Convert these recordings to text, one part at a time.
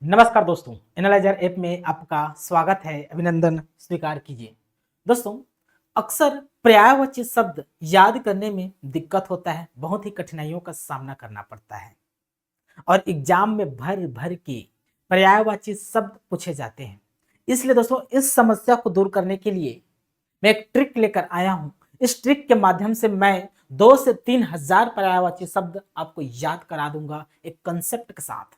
नमस्कार दोस्तों, analyser app में आपका स्वागत है। अभिनंदन स्वीकार कीजिए। दोस्तों, अक्सर पर्यायवाची शब्द याद करने में दिक्कत होता है, बहुत ही कठिनाइयों का सामना करना पड़ता है और एग्जाम में भर भर के पर्यायवाची शब्द पूछे जाते हैं। इसलिए दोस्तों, इस समस्या को दूर करने के लिए मैं एक ट्रिक लेकर आया हूं। इस ट्रिक के माध्यम से मैं 2 से 3 हजार पर्यायवाची शब्द आपको याद करा दूंगा एक कंसेप्ट के साथ।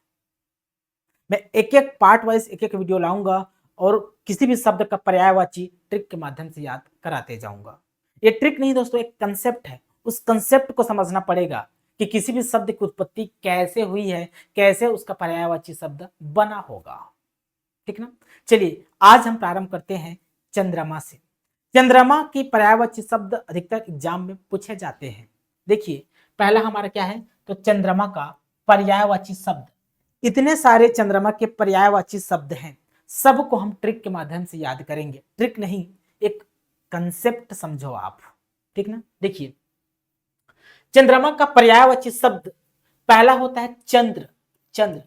मैं एक एक पार्ट वाइज एक एक वीडियो लाऊंगा और किसी भी शब्द का पर्यायवाची ट्रिक के माध्यम से याद कराते जाऊंगा। ये ट्रिक नहीं दोस्तों, एक कंसेप्ट है। उस कंसेप्ट को समझना पड़ेगा कि किसी भी शब्द की उत्पत्ति कैसे हुई है, कैसे उसका पर्यायवाची शब्द बना होगा। ठीक ना? चलिए आज हम प्रारंभ करते हैं चंद्रमा से। चंद्रमा की पर्यायवाची शब्द अधिकतर एग्जाम में पूछे जाते हैं। देखिए, पहला हमारा क्या है, तो चंद्रमा का पर्यायवाची शब्द। इतने सारे चंद्रमा के पर्यायवाची शब्द हैं, सबको हम ट्रिक के माध्यम से याद करेंगे। ट्रिक नहीं, एक कंसेप्ट समझो आप। ठीक ना? देखिए, चंद्रमा का पर्यायवाची शब्द पहला होता है चंद्र। चंद्र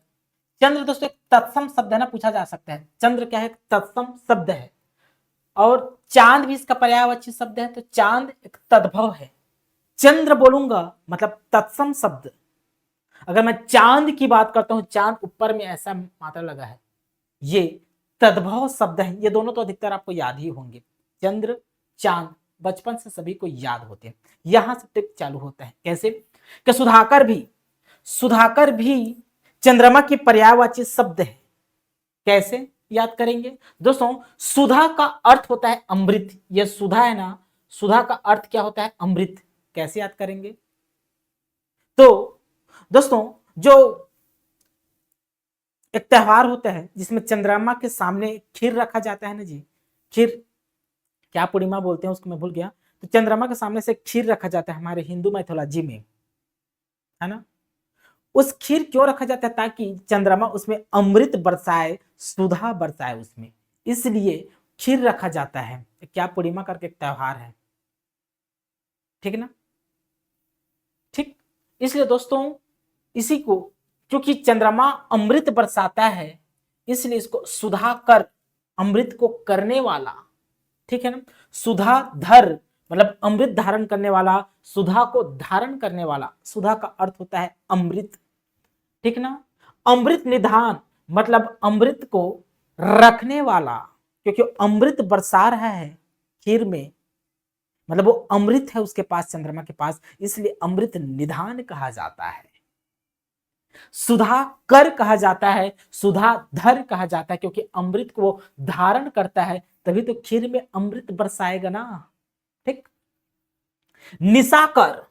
चंद्र दोस्तों एक तत्सम शब्द है ना, पूछा जा सकता है। चंद्र क्या है? तत्सम शब्द है। और चांद भी इसका पर्यायवाची शब्द है, तो चांद एक तद्भव है। चंद्र बोलूंगा मतलब तत्सम शब्द। अगर मैं चांद की बात करता हूं, चांद ऊपर में ऐसा मात्रा लगा है, ये तद्भव शब्द है। ये दोनों तो अधिकतर आपको याद ही होंगे। चंद्र, चांद बचपन से सभी को याद होते हैं। यहां से ट्रिक चालू होता है। कैसे? कि सुधाकर भी चंद्रमा की पर्यायवाची शब्द है। कैसे याद करेंगे दोस्तों? सुधा का अर्थ होता है अमृत। ये सुधा है ना, सुधा का अर्थ क्या होता है? अमृत। कैसे याद करेंगे? तो दोस्तों, जो एक त्योहार होता है जिसमें चंद्रमा के सामने खीर रखा जाता है ना जी, खीर क्या पूर्णिमा बोलते हैं उसको, मैं भूल गया। तो चंद्रमा के सामने से खीर रखा जाता है हमारे हिंदू मैथोलॉजी में, है ना। उस खीर क्यों रखा जाता है? ताकि चंद्रमा उसमें अमृत बरसाए, सुधा बरसाए उसमें, इसलिए खीर रखा जाता है। क्या पूर्णिमा करके एक त्योहार है, ठीक ना। ठीक, इसलिए दोस्तों इसी को, क्योंकि चंद्रमा अमृत बरसाता है, इसलिए इसको सुधाकर, अमृत को करने वाला, ठीक है ना। सुधाधर मतलब अमृत धारण करने वाला, सुधा को धारण करने वाला। सुधा का अर्थ होता है अमृत, ठीक ना। अमृत निधान मतलब अमृत को रखने वाला, क्योंकि अमृत बरसा रहा है खीर में, मतलब वो अमृत है उसके पास, चंद्रमा के पास, इसलिए अमृत निधान कहा जाता है। सुधा कर कहा जाता है, सुधाधर कहा जाता है, क्योंकि अमृत को वो धारण करता है, तभी तो खीर में अमृत बरसाएगा ना। ठीक। निशाकर,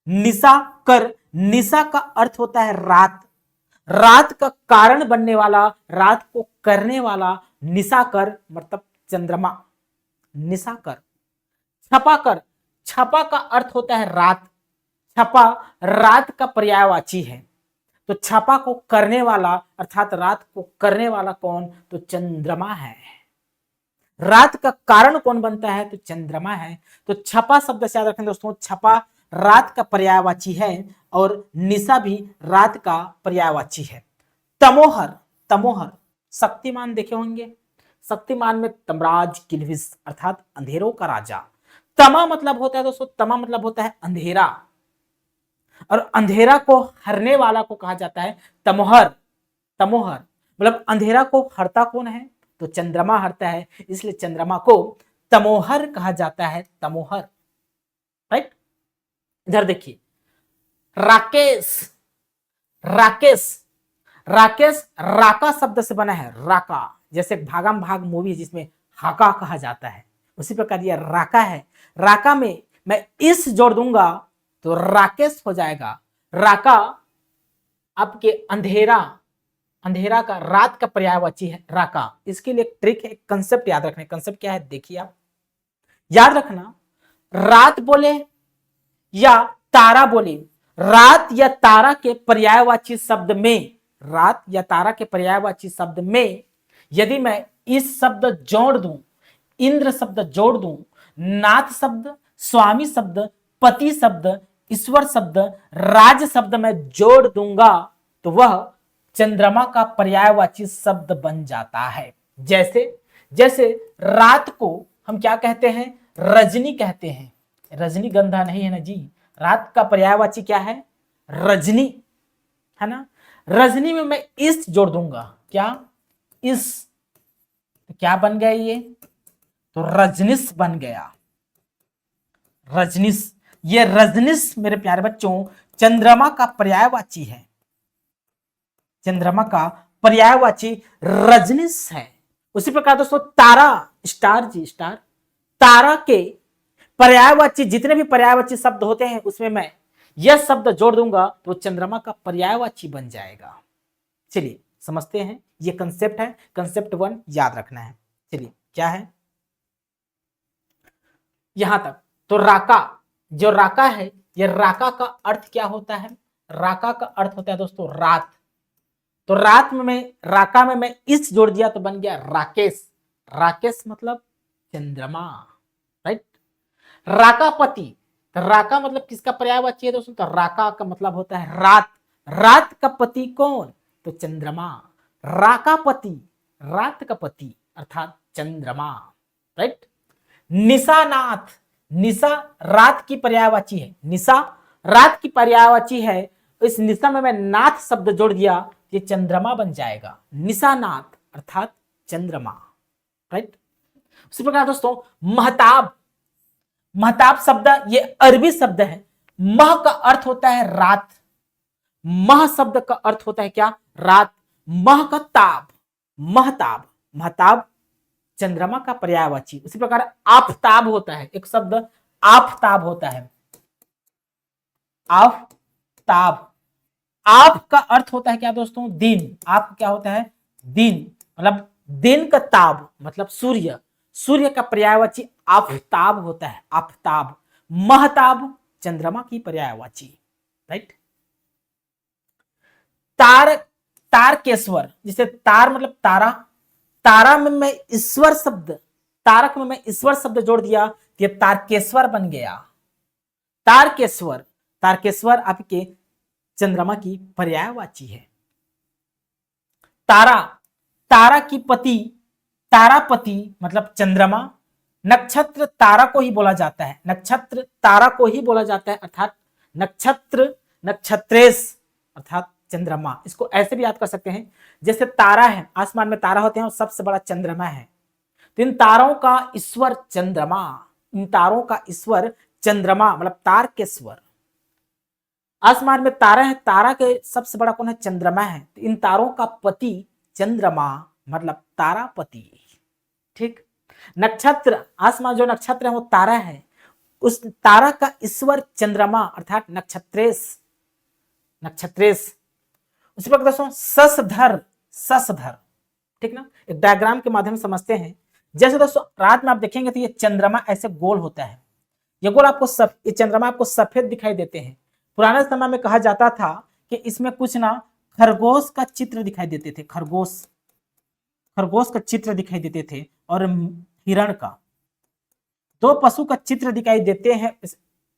निशाकर, निशा का अर्थ होता है रात, रात का कारण बनने वाला, रात को करने वाला। निशाकर मतलब चंद्रमा, निशाकर। छपाकर, छपा का अर्थ होता है रात, छपा रात का पर्यायवाची है। तो छपा को करने वाला अर्थात रात को करने वाला कौन? तो चंद्रमा है। रात का कारण कौन बनता है? तो चंद्रमा है। तो छपा शब्द से याद रखें दोस्तों, छपा रात का पर्यायवाची है और निशा भी रात का पर्यायवाची है। तमोहर, तमोहर शक्तिमान देखे होंगे, शक्तिमान में तमराज किल्विस अर्थात अंधेरों का राजा। तमा मतलब होता है दोस्तों, तमा मतलब होता है अंधेरा, और अंधेरा को हरने वाला को कहा जाता है तमोहर। तमोहर मतलब अंधेरा को हरता कौन है? तो चंद्रमा हरता है, इसलिए चंद्रमा को तमोहर कहा जाता है, तमोहर। राइट। इधर देखिए, राकेश, राकेश, राकेश राका शब्द से बना है, राका। जैसे भागम भाग मूवी जिसमें हाका कहा जाता है, उसी प्रकार यह राका है। राका में मैं इस जोड़ दूंगा तो राकेश हो जाएगा। राका आपके अंधेरा, अंधेरा का, रात का पर्यायवाची है राका। इसके लिए एक ट्रिक है, कंसेप्ट याद रखना। कंसेप्ट क्या है देखिए आप, याद रखना, रात बोले या तारा बोले, रात या तारा के पर्यायवाची शब्द में, रात या तारा के पर्यायवाची शब्द में यदि मैं इस शब्द जोड़ दूं, इंद्र शब्द जोड़ दूं, नाथ शब्द, स्वामी शब्द, पति शब्द, ईश्वर शब्द राज शब्द में जोड़ दूंगा तो वह चंद्रमा का पर्यायवाची शब्द बन जाता है। जैसे जैसे रात को हम क्या कहते हैं, रजनी कहते हैं। रजनीगंधा नहीं है ना जी, रात का पर्यायवाची क्या है, रजनी, है ना। रजनी में मैं इस जोड़ दूंगा, क्या, इस, तो क्या बन गया ये, तो रजनीश बन गया, रजनीश। ये रजनीश मेरे प्यारे बच्चों चंद्रमा का पर्यायवाची है, चंद्रमा का पर्यायवाची रजनीश है। उसी प्रकार दोस्तों तारा, स्टार जी, स्टार, तारा के पर्यायवाची जितने भी पर्यायवाची शब्द होते हैं उसमें मैं यह शब्द जोड़ दूंगा तो चंद्रमा का पर्यायवाची बन जाएगा। चलिए समझते हैं, ये कंसेप्ट है, कंसेप्ट 1 याद रखना है। चलिए क्या है यहां तक, तो राका, जो राका है, ये राका का अर्थ क्या होता है, राका का अर्थ होता है दोस्तों रात। तो रात में राका में मैं इस जोड़ दिया तो बन गया राकेश, राकेश मतलब चंद्रमा, राइट। राकापति, तो राका मतलब किसका पर्यायवाची है दोस्तों, तो राका का मतलब होता है रात, रात का पति कौन, तो चंद्रमा, राकापति, रात का पति अर्थात चंद्रमा, राइट। निशानाथ, निशा रात की पर्यायवाची है, निशा रात की पर्यायवाची है, इस निशा में मैं नाथ शब्द जोड़ दिया, ये चंद्रमा बन जाएगा, निशानाथ अर्थात चंद्रमा, राइट। उसी प्रकार दोस्तों महताब, महताब शब्द ये अरबी शब्द है, मह का अर्थ होता है रात, मह शब्द का अर्थ होता है क्या, रात, मह का ताब, महताब, महताब चंद्रमा का पर्यायवाची। उसी प्रकार आफताब होता है, एक शब्द आफताब होता है, आफताब, आप का अर्थ होता है क्या दोस्तों, दिन, आप क्या होता है, दिन, मतलब दिन का ताब मतलब सूर्य, सूर्य का पर्यायवाची आफताब होता है, आफताब। महताब चंद्रमा की पर्यायवाची, राइट। तार, तारकेश्वर, जिसे तार मतलब तारा, तारा में मैं ईश्वर शब्द, तारक में मैं ईश्वर शब्द जोड़ दिया, ये तारकेश्वर बन गया, तारकेश्वर, तारकेश्वर आपके चंद्रमा की पर्यायवाची है। तारा, तारा की पति, तारापति मतलब चंद्रमा, नक्षत्र तारा को ही बोला जाता है, नक्षत्र तारा को ही बोला जाता है अर्थात नक्षत्र, नक्षत्रेश अर्थात चंद्रमा। इसको ऐसे भी याद कर सकते हैं, जैसे तारा है, आसमान में तारा होते हैं और सबसे बड़ा चंद्रमा है, तो इन तारों का ईश्वर चंद्रमा, इन तारों का ईश्वर चंद्रमा मतलब तारकेश्वर। आसमान में तारा है, तारा के सबसे बड़ा कौन है, चंद्रमा है, तो इन तारों का पति चंद्रमा मतलब तारापति, ठीक। नक्षत्र, आसमान जो नक्षत्र है वो तारा है, उस तारा का ईश्वर चंद्रमा अर्थात नक्षत्रेश, नक्षत्रेश। उसी प्रकार दोस्तों ससधर, ससधर, ठीक ना, एक डायग्राम के माध्यम से समझते हैं। जैसे दोस्तों रात में आप देखेंगे तो ये चंद्रमा ऐसे गोल होता है, ये गोल आपको ये चंद्रमा आपको सफेद दिखाई देते हैं। पुराने समय में कहा जाता था कि इसमें कुछ ना खरगोश का चित्र दिखाई देते थे, खरगोश, खरगोश का चित्र दिखाई देते थे और हिरण का, दो पशु का चित्र दिखाई देते हैं।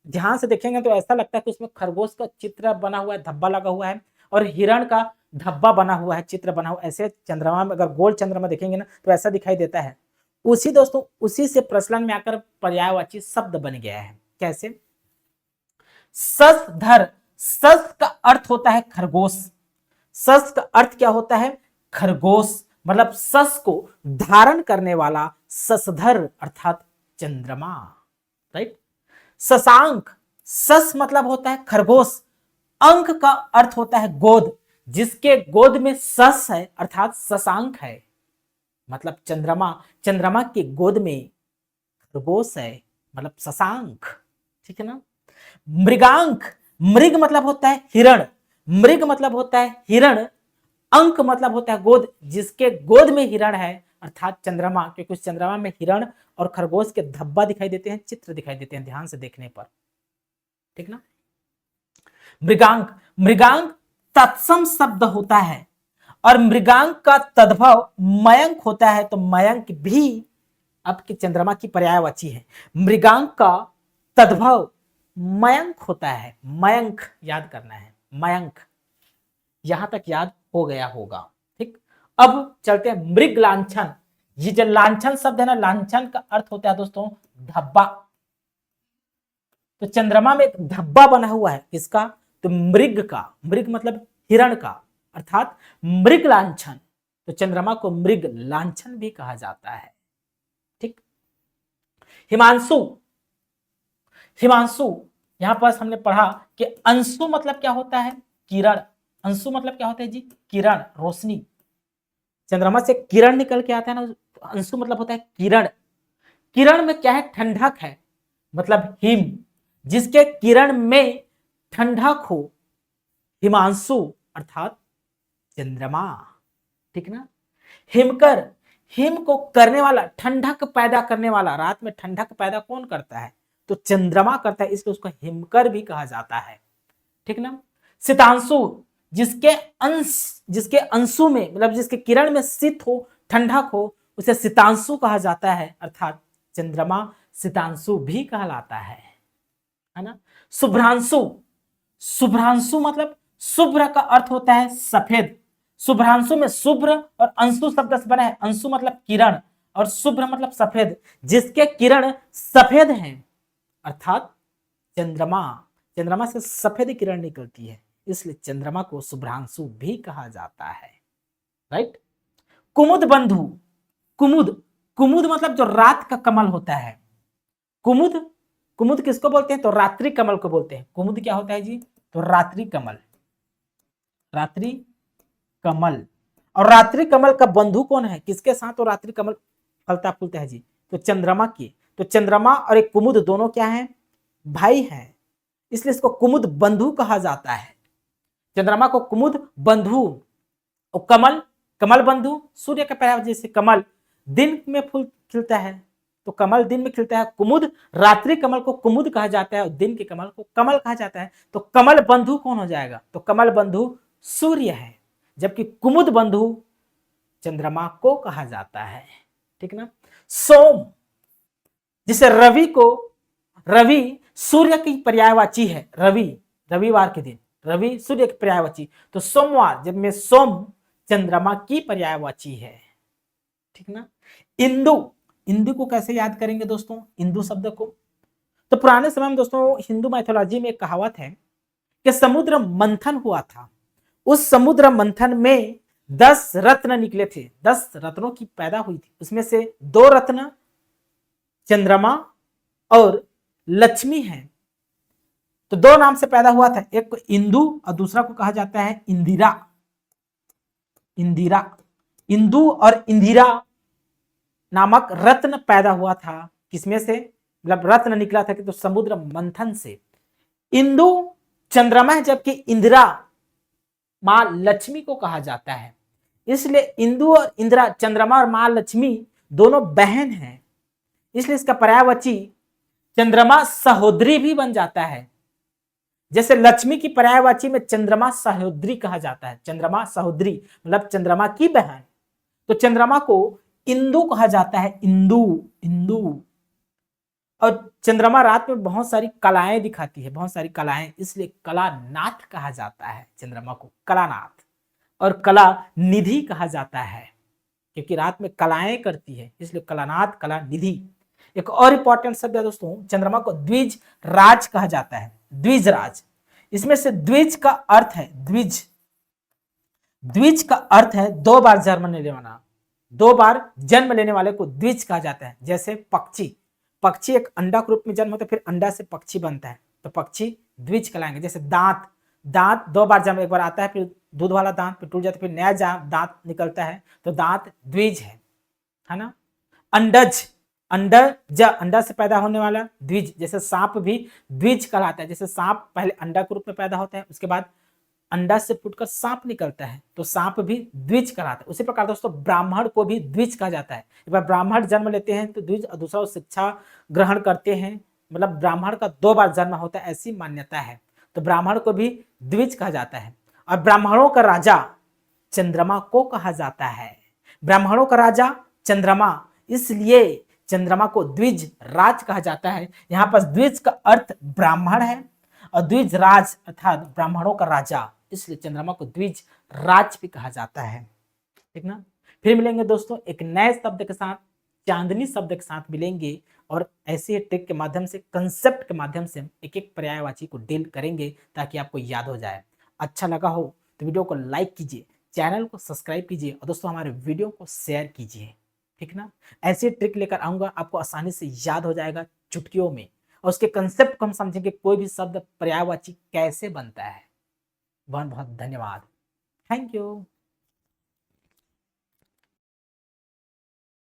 ध्यान से देखेंगे तो ऐसा लगता है कि उसमें खरगोश का चित्र बना हुआ है, धब्बा लगा हुआ है, और हिरण का धब्बा बना हुआ है, चित्र बना हुआ, ऐसे चंद्रमा में अगर गोल चंद्रमा देखेंगे ना तो ऐसा दिखाई देता है। उसी दोस्तों उसी से प्रचलन में आकर पर्यायवाची शब्द बन गया है। कैसे, ससधर, सस का अर्थ होता है खरगोश, सस का अर्थ क्या होता है, खरगोश, मतलब सस को धारण करने वाला ससधर अर्थात चंद्रमा, राइट। शशांक, सस मतलब होता है खरगोश, अंक का अर्थ होता है गोद, जिसके गोद में सस है अर्थात शशांक है, मतलब चंद्रमा, चंद्रमा के गोद में खरगोश है मतलब शशांक, ठीक है ना। मृगांक, मृग मतलब होता है हिरण, मृग मतलब होता है हिरण, अंक मतलब होता है गोद, जिसके गोद में हिरण है अर्थात चंद्रमा, क्योंकि उस चंद्रमा में हिरण और खरगोश के धब्बा दिखाई देते हैं, चित्र दिखाई देते हैं ध्यान से देखने पर, ठीक ना। मृगांक, मृगांक तत्सम शब्द होता है और मृगांक का तद्भव मयंक होता है, तो मयंक भी आपके चंद्रमा की पर्यायवाची है। मृगांक का तद्भव मयंक होता है। मयंक याद करना है, मयंक। यहां तक याद हो गया होगा। ठीक, अब चलते हैं मृग लांछन। ये जो लांछन शब्द है ना, लांछन का अर्थ होता है दोस्तों धब्बा। तो चंद्रमा में एक धब्बा बना हुआ है, किसका? तो मृग का। मृग मतलब हिरण का, अर्थात मृग लांछन। तो चंद्रमा को मृग लांछन भी कहा जाता है। ठीक, हिमांशु। हिमांशु, यहां पर हमने पढ़ा कि अंशु मतलब क्या होता है? किरण। अंशु मतलब क्या होता है जी? किरण, रोशनी। चंद्रमा से किरण निकल के आता है ना, अंशु मतलब होता है किरण। किरण में क्या है? ठंडक है, मतलब हिम। जिसके किरण में ठंडक हो, हिमांशु अर्थात चंद्रमा। ठीक ना? हिमकर, हिम को करने वाला, ठंडक पैदा करने वाला। रात में ठंडक पैदा कौन करता है? तो चंद्रमा करता है, इसलिए उसको हिमकर भी कहा जाता है। ठीक ना? सितांशु, जिसके अंशु में, मतलब जिसके किरण में शीत हो, ठंडक हो, उसे सितांशु कहा जाता है, अर्थात चंद्रमा सितांशु भी कहलाता है ना? शुभ्रांशु। शुभ्रांशु मतलब, शुभ्र का अर्थ होता है सफेद। शुभ्रांशु में शुभ्र और अंशु शब्द से बना है। अंशु मतलब किरण और शुभ्र मतलब सफेद। जिसके किरण सफेद हैं, अर्थात चंद्रमा। चंद्रमा से सफेद किरण निकलती है, इसलिए चंद्रमा को शुभ्रांशु भी कहा जाता है। राइट? कुमुद बंधु। कुमुद, कुमुद मतलब जो रात का कमल होता है। कुमुद, कुमुद किसको बोलते हैं? तो रात्रि कमल को बोलते हैं। कुमुद क्या होता है जी? तो रात्रि कमल। रात्रि कमल। और रात्रि कमल का बंधु कौन है? किसके साथ वो रात्रि कमल फलता फूलता है जी? तो चंद्रमा की। तो चंद्रमा और एक कुमुद दोनों क्या है? भाई हैं, इसलिए इसको कुमुद बंधु कहा जाता है। चंद्रमा को कुमुद बंधु। और कमल, कमल बंधु, सूर्य के पर्याय जैसे कमल दिन में फूल खिलता है, तो कमल दिन में खिलता है। कुमुद, रात्रि कमल को कुमुद कहा जाता है और दिन के कमल को कमल कहा जाता है। तो कमल बंधु कौन हो जाएगा? तो कमल बंधु सूर्य है, जबकि कुमुद बंधु चंद्रमा को कहा जाता है। ठीक ना? सोम, जिसे रवि को, रवि सूर्य की पर्यायवाची है। रवि, रविवार के दिन रवि सूर्य की पर्यायवाची। तो सोमवार, जब में सोम चंद्रमा की पर्यायवाची है। ठीक ना? इंदु, इंदु को कैसे याद करेंगे दोस्तों? इंदु शब्द को, तो पुराने समय में दोस्तों हिंदू माइथोलॉजी में एक कहावत है कि समुद्र मंथन हुआ था। उस समुद्र मंथन में 10 रत्न निकले थे, 10 रत्नों की पैदा हुई थी। उसमें से 2 रत्न चंद्रमा और लक्ष्मी है। तो 2 नाम से पैदा हुआ था, एक को इंदु और दूसरा को कहा जाता है इंदिरा। इंदिरा, इंदु और इंदिरा नामक रत्न पैदा हुआ था। किसमें से? मतलब रत्न निकला था कि तो समुद्र मंथन से। इंदु चंद्रमा है, जबकि इंदिरा मां लक्ष्मी को कहा जाता है। इसलिए इंदु और इंदिरा, चंद्रमा और मां लक्ष्मी दोनों बहन हैं, इसलिए इसका पर्यायवाची चंद्रमा सहोदरी भी बन जाता है। जैसे लक्ष्मी की पर्यायवाची में चंद्रमा सहोदरी कहा जाता है। चंद्रमा सहोदरी मतलब चंद्रमा की बहन। तो चंद्रमा को इंदु कहा जाता है, इंदु, इंदु। और चंद्रमा रात में बहुत सारी कलाएं दिखाती है, बहुत सारी कलाएं, इसलिए कलानाथ कहा जाता है चंद्रमा को, कलानाथ। और कला निधि कहा जाता है, क्योंकि रात में कलाएं करती है, इसलिए कलानाथ, कला निधि। एक और इंपॉर्टेंट शब्द है दोस्तों, चंद्रमा को द्विज राज कहा जाता है। द्विज राज, इसमें से द्विज का अर्थ है, द्विज, द्विज का अर्थ है 2 बार जन्म लेने वाला, 2 बार जन्म लेने वाले को द्विज कहा जाता है। जैसे पक्षी, पक्षी एक अंडा के रूप में जन्म होता है, फिर अंडा से पक्षी बनता है, तो पक्षी द्विज कहलाएंगे। जैसे दांत, दांत 2 बार जन्म, एक बार आता है फिर दूध वाला दांत, फिर टूट जाता है, फिर नया दांत निकलता है, तो दांत द्विज है ना? अंडज, अंडज अंडा से पैदा होने वाला द्विज। जैसे सांप भी द्विज कहलाता है। जैसे सांप पहले अंडा के रूप में पैदा होता है, उसके बाद अंडा से फूटकर सांप निकलता है, तो सांप भी द्विज कहलाता है। उसी प्रकार दोस्तों ब्राह्मण को भी द्विज कहा जाता है। एक बार ब्राह्मण जन्म लेते हैं तो द्विज, और दूसरा शिक्षा ग्रहण करते हैं, मतलब ब्राह्मण का 2 बार जन्म होता है, ऐसी मान्यता है। तो ब्राह्मण को भी द्विज कहा जाता है। और ब्राह्मणों का राजा चंद्रमा को कहा जाता है। ब्राह्मणों का राजा चंद्रमा, इसलिए चंद्रमा को द्विज राज कहा जाता है। यहाँ पर द्विज का अर्थ ब्राह्मण है और द्विज राज अर्थात ब्राह्मणों का राजा, इसलिए चंद्रमा को द्विज राज भी कहा जाता है। ठीक ना। फिर मिलेंगे दोस्तों एक नए शब्द के साथ, चांदनी शब्द के साथ मिलेंगे और ऐसे ट्रिक के माध्यम से, कंसेप्ट के माध्यम से एक एक पर्यायवाची को डील करेंगे ताकि आपको याद हो जाए। अच्छा लगा हो तो वीडियो को लाइक कीजिए, चैनल को सब्सक्राइब कीजिए और दोस्तों हमारे वीडियो को शेयर कीजिए। ठीक ना। ऐसे ट्रिक लेकर आऊंगा, आपको आसानी से याद हो जाएगा चुटकियों में, और उसके कंसेप्ट को हम समझेंगे कोई भी शब्द पर्यायवाची कैसे बनता है। बहुत बहुत धन्यवाद। Thank you.